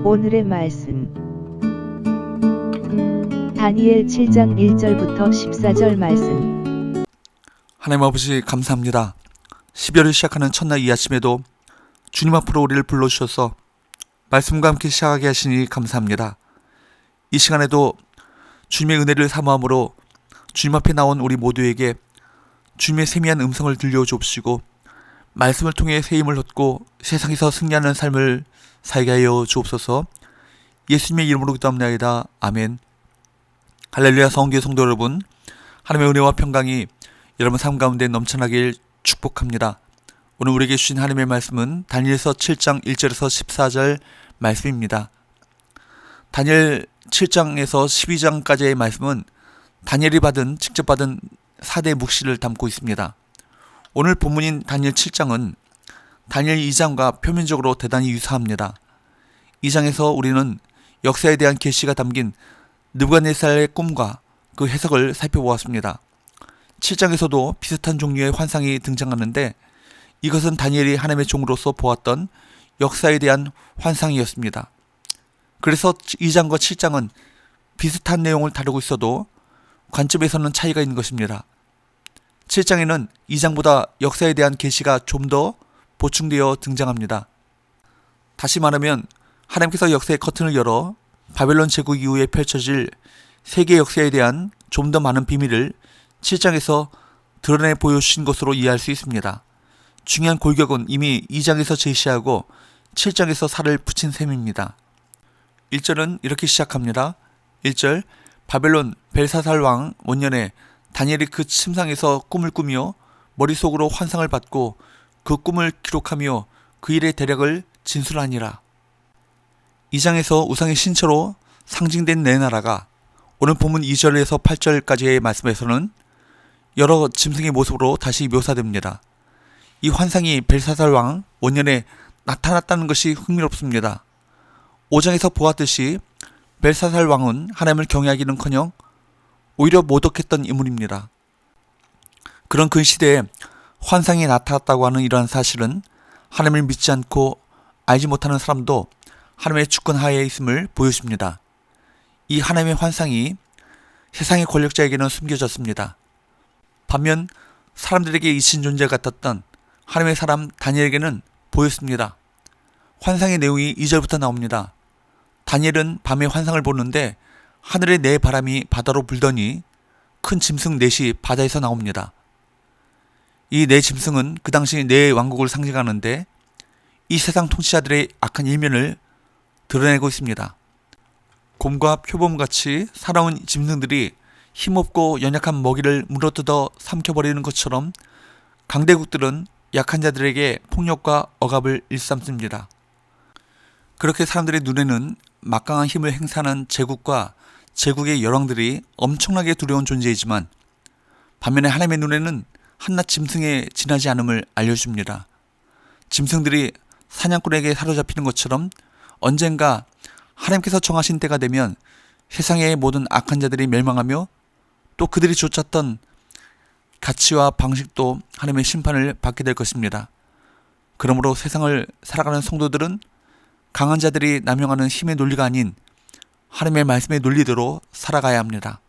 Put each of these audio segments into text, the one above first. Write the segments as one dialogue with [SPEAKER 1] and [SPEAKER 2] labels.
[SPEAKER 1] 오늘의 말씀 다니엘 7장 1절부터 14절 말씀.
[SPEAKER 2] 하나님 아버지 감사합니다. 12월을 시작하는 첫날 이 아침에도 주님 앞으로 우리를 불러주셔서 말씀과 함께 시작하게 하시니 감사합니다. 이 시간에도 주님의 은혜를 사모함으로 주님 앞에 나온 우리 모두에게 주님의 세미한 음성을 들려주옵시고 말씀을 통해 새 힘을 얻고 세상에서 승리하는 삶을 살게 하여 주옵소서. 예수님의 이름으로 기도합니다. 아멘. 할렐루야. 성교회 성도 여러분, 하나님의 은혜와 평강이 여러분 삶 가운데 넘쳐나길 축복합니다. 오늘 우리에게 주신 하나님의 말씀은 다니엘서 7장 1절에서 14절 말씀입니다. 다니엘 7장에서 12장까지의 말씀은 다니엘이 직접 받은 4대 묵시를 담고 있습니다. 오늘 본문인 다니엘 7장은 다니엘 2장과 표면적으로 대단히 유사합니다. 2장에서 우리는 역사에 대한 계시가 담긴 느부갓네살의 꿈과 그 해석을 살펴보았습니다. 7장에서도 비슷한 종류의 환상이 등장하는데 이것은 다니엘이 하나님의 종으로서 보았던 역사에 대한 환상이었습니다. 그래서 2장과 7장은 비슷한 내용을 다루고 있어도 관점에서는 차이가 있는 것입니다. 7장에는 2장보다 역사에 대한 계시가 좀 더 보충되어 등장합니다. 다시 말하면 하나님께서 역사의 커튼을 열어 바벨론 제국 이후에 펼쳐질 세계 역사에 대한 좀 더 많은 비밀을 7장에서 드러내 보여주신 것으로 이해할 수 있습니다. 중요한 골격은 이미 2장에서 제시하고 7장에서 살을 붙인 셈입니다. 1절은 이렇게 시작합니다. 1절, 바벨론 벨사살 왕 원년에 다니엘이 그 침상에서 꿈을 꾸며 머릿속으로 환상을 받고 그 꿈을 기록하며 그 일의 대략을 진술하니라. 2장에서 우상의 신처로 상징된 네 나라가 오늘 본문 2절에서 8절까지의 말씀에서는 여러 짐승의 모습으로 다시 묘사됩니다. 이 환상이 벨사살 왕 원년에 나타났다는 것이 흥미롭습니다. 5장에서 보았듯이 벨사살 왕은 하나님을 경외하기는커녕 오히려 모독했던 인물입니다. 그런 그 시대에 환상이 나타났다고 하는 이러한 사실은 하나님을 믿지 않고 알지 못하는 사람도 하나님의 주권 하에 있음을 보여줍니다. 이 하나님의 환상이 세상의 권력자에게는 숨겨졌습니다. 반면 사람들에게 이신 존재 같았던 하나님의 사람 다니엘에게는 보였습니다. 환상의 내용이 2절부터 나옵니다. 다니엘은 밤에 환상을 보는데 하늘의 네 바람이 바다로 불더니 큰 짐승 넷이 바다에서 나옵니다. 이 네 짐승은 그 당시 네 왕국을 상징하는데 이 세상 통치자들의 악한 일면을 드러내고 있습니다. 곰과 표범같이 살아온 짐승들이 힘없고 연약한 먹이를 물어뜯어 삼켜버리는 것처럼 강대국들은 약한 자들에게 폭력과 억압을 일삼습니다. 그렇게 사람들의 눈에는 막강한 힘을 행사하는 제국과 제국의 열왕들이 엄청나게 두려운 존재이지만 반면에 하나님의 눈에는 한낱 짐승에 지나지 않음을 알려줍니다. 짐승들이 사냥꾼에게 사로잡히는 것처럼 언젠가 하나님께서 정하신 때가 되면 세상의 모든 악한 자들이 멸망하며 또 그들이 쫓았던 가치와 방식도 하나님의 심판을 받게 될 것입니다. 그러므로 세상을 살아가는 성도들은 강한 자들이 남용하는 힘의 논리가 아닌 하나님의 말씀의 논리대로 살아가야 합니다.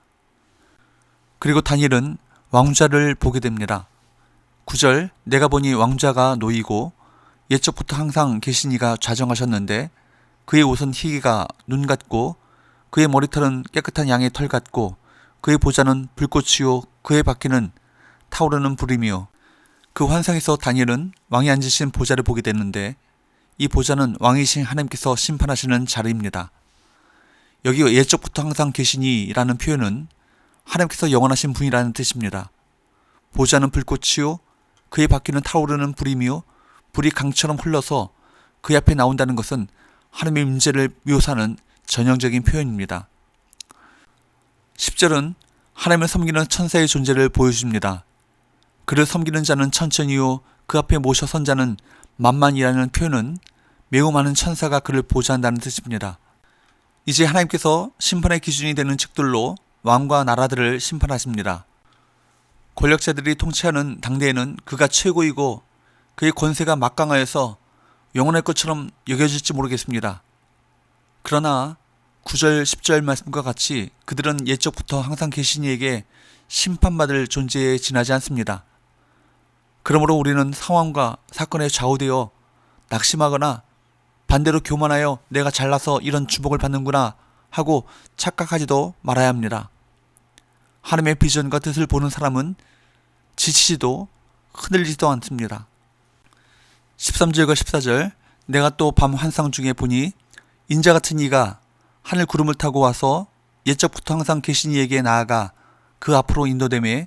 [SPEAKER 2] 그리고 다니엘은 왕자를 보게 됩니다. 9절, 내가 보니 왕자가 놓이고 옛적부터 항상 계신 이가 좌정하셨는데 그의 옷은 희기가 눈 같고 그의 머리털은 깨끗한 양의 털 같고 그의 보좌는 불꽃이요 그의 바퀴는 타오르는 불이며 그 환상에서 다니엘은 왕이 앉으신 보좌를 보게 되는데 이 보좌는 왕이신 하나님께서 심판하시는 자리입니다. 여기 옛적부터 항상 계시니라는 표현은 하나님께서 영원하신 분이라는 뜻입니다. 보좌는 불꽃이요 그의 바퀴는 타오르는 불이며 불이 강처럼 흘러서 그 앞에 나온다는 것은 하나님의 임재를 묘사하는 전형적인 표현입니다. 10절은 하나님을 섬기는 천사의 존재를 보여줍니다. 그를 섬기는 자는 천천히요 그 앞에 모셔 선 자는 만만이라는 표현은 매우 많은 천사가 그를 보좌한다는 뜻입니다. 이제 하나님께서 심판의 기준이 되는 측들로 왕과 나라들을 심판하십니다. 권력자들이 통치하는 당대에는 그가 최고이고 그의 권세가 막강하여서 영원할 것처럼 여겨질지 모르겠습니다. 그러나 9절 10절 말씀과 같이 그들은 옛적부터 항상 계신 이에게 심판받을 존재에 지나지 않습니다. 그러므로 우리는 상황과 사건에 좌우되어 낙심하거나 반대로 교만하여 내가 잘나서 이런 주목을 받는구나 하고 착각하지도 말아야 합니다. 하나님의 비전과 뜻을 보는 사람은 지치지도 흔들리지도 않습니다. 13절과 14절 내가 또 밤 환상 중에 보니 인자 같은 이가 하늘 구름을 타고 와서 옛적부터 항상 계신 이에게 나아가 그 앞으로 인도되매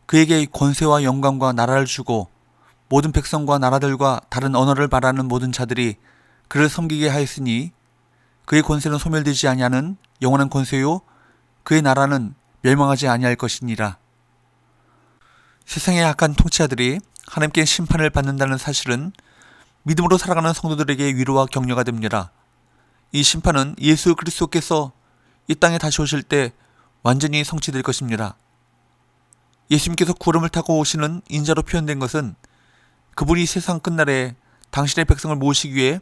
[SPEAKER 2] 그에게 권세와 영광과 나라를 주고 모든 백성과 나라들과 다른 언어를 말하는 모든 자들이 그를 섬기게 하였으니 그의 권세는 소멸되지 아니하는 영원한 권세요 그의 나라는 멸망하지 아니할 것이니라. 세상의 악한 통치자들이 하나님께 심판을 받는다는 사실은 믿음으로 살아가는 성도들에게 위로와 격려가 됩니다. 이 심판은 예수 그리스도께서 이 땅에 다시 오실 때 완전히 성취될 것입니다. 예수님께서 구름을 타고 오시는 인자로 표현된 것은 그분이 세상 끝날에 당신의 백성을 모으시기 위해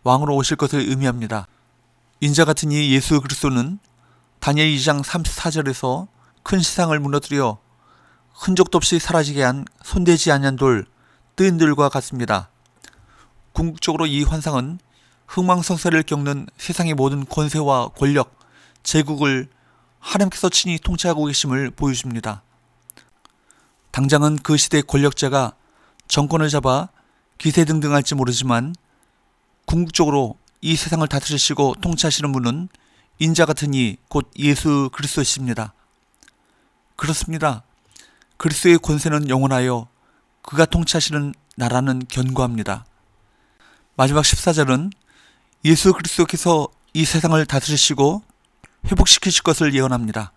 [SPEAKER 2] 왕으로 오실 것을 의미합니다. 인자 같은 이 예수 그리스도는 다니엘 2장 34절에서 큰 세상을 무너뜨려 흔적도 없이 사라지게 한 손대지 아니한 돌, 뜨인 돌과 같습니다. 궁극적으로 이 환상은 흥망성쇠를 겪는 세상의 모든 권세와 권력, 제국을 하나님께서 친히 통치하고 계심을 보여줍니다. 당장은 그 시대의 권력자가 정권을 잡아 기세등등할지 모르지만 궁극적으로 이 세상을 다스리시고 통치하시는 분은 인자 같은 이 곧 예수 그리스도십니다. 그렇습니다. 그리스도의 권세는 영원하여 그가 통치하시는 나라는 견고합니다. 마지막 14절은 예수 그리스도께서 이 세상을 다스리시고 회복시키실 것을 예언합니다.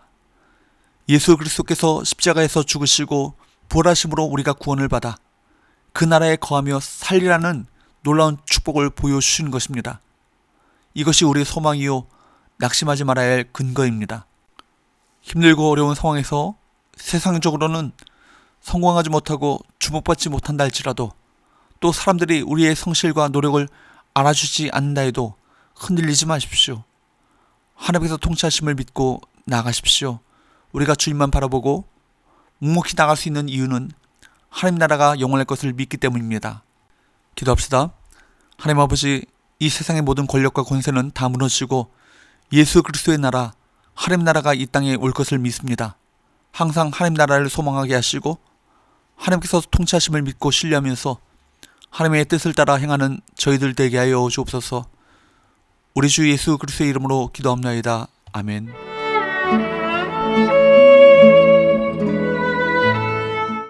[SPEAKER 2] 예수 그리스도께서 십자가에서 죽으시고 부활하심으로 우리가 구원을 받아 그 나라에 거하며 살리라는 놀라운 축복을 보여주시는 것입니다. 이것이 우리의 소망이요 낙심하지 말아야 할 근거입니다. 힘들고 어려운 상황에서 세상적으로는 성공하지 못하고 주목받지 못한다 할지라도 또 사람들이 우리의 성실과 노력을 알아주지 않는다 해도 흔들리지 마십시오. 하나님께서 통치하심을 믿고 나가십시오. 우리가 주님만 바라보고 묵묵히 나갈 수 있는 이유는 하나님 나라가 영원할 것을 믿기 때문입니다. 기도합시다. 하나님 아버지, 이 세상의 모든 권력과 권세는 다 무너지고 예수 그리스도의 나라, 하나님 나라가 이 땅에 올 것을 믿습니다. 항상 하나님 나라를 소망하게 하시고 하나님께서 통치하심을 믿고 신뢰하면서 하나님의 뜻을 따라 행하는 저희들 되게 하여 주옵소서. 우리 주 예수 그리스도의 이름으로 기도합나이다. 아멘.